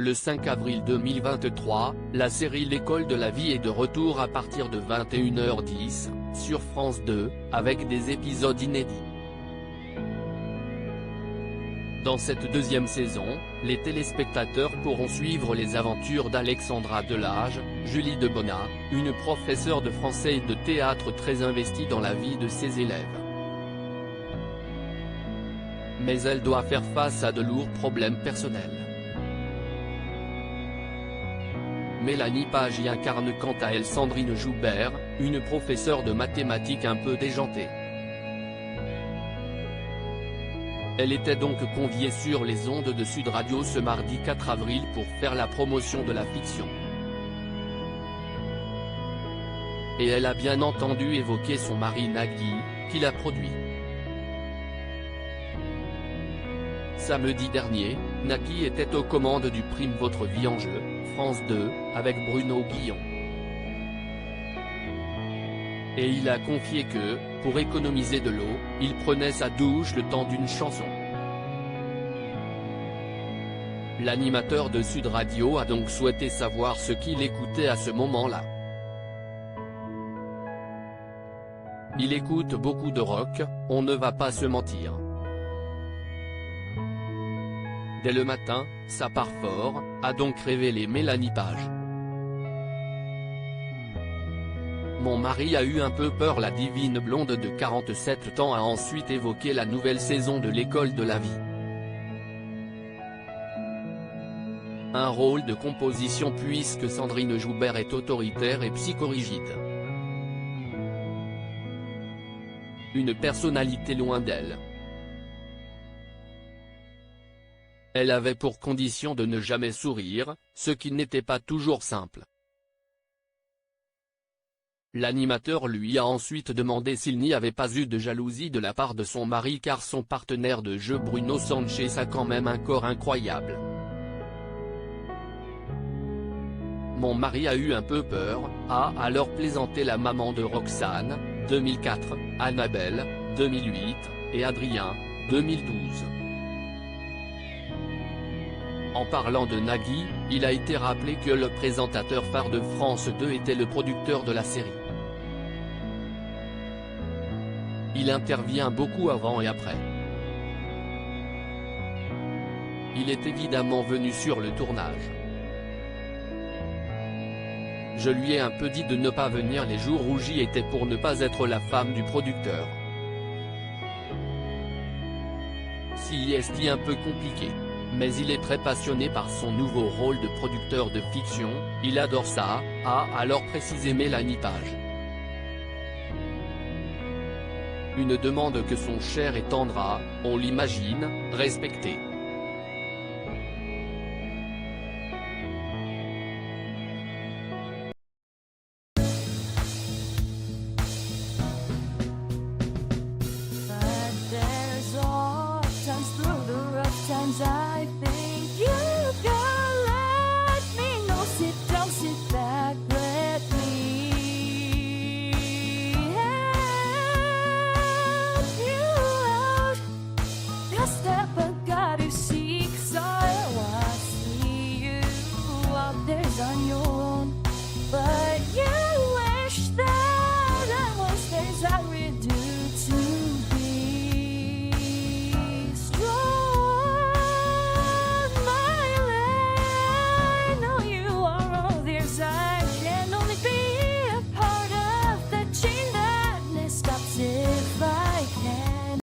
Le 5 avril 2023, la série L'école de la vie est de retour à partir de 21h10, sur France 2, avec des épisodes inédits. Dans cette deuxième saison, les téléspectateurs pourront suivre les aventures d'Alexandra Delage, Julie Debona, une professeure de français et de théâtre très investie dans la vie de ses élèves. Mais elle doit faire face à de lourds problèmes personnels. Mélanie Page y incarne quant à elle Sandrine Joubert, une professeure de mathématiques un peu déjantée. Elle était donc conviée sur les ondes de Sud Radio ce mardi 4 avril pour faire la promotion de la fiction. Et elle a bien entendu évoquer son mari Nagui, qui l'a produit. Samedi dernier, Nagui était aux commandes du Prime Votre Vie en Jeu, France 2, avec Bruno Guillon. Et il a confié que, pour économiser de l'eau, il prenait sa douche le temps d'une chanson. L'animateur de Sud Radio a donc souhaité savoir ce qu'il écoutait à ce moment-là. Il écoute beaucoup de rock, on ne va pas se mentir. Dès le matin, ça part fort, a donc révélé Mélanie Page. Mon mari a eu un peu peur. La divine blonde de 47 ans a ensuite évoqué la nouvelle saison de l'école de la vie. Un rôle de composition puisque Sandrine Joubert est autoritaire et psychorigide. Une personnalité loin d'elle. Elle avait pour condition de ne jamais sourire, ce qui n'était pas toujours simple. L'animateur lui a ensuite demandé s'il n'y avait pas eu de jalousie de la part de son mari car son partenaire de jeu Bruno Sanchez a quand même un corps incroyable. Mon mari a eu un peu peur, a alors plaisanté la maman de Roxane, 2004, Annabelle, 2008, et Adrien, 2012. En parlant de Nagui, il a été rappelé que le présentateur phare de France 2 était le producteur de la série. Il intervient beaucoup avant et après. Il est évidemment venu sur le tournage. Je lui ai un peu dit de ne pas venir les jours où j'y étais pour ne pas être la femme du producteur. C'est un peu compliqué. Mais il est très passionné par son nouveau rôle de producteur de fiction, il adore ça, a alors précisé Mélanie Page. Une demande que son cher et tendre a, on l'imagine, respectée.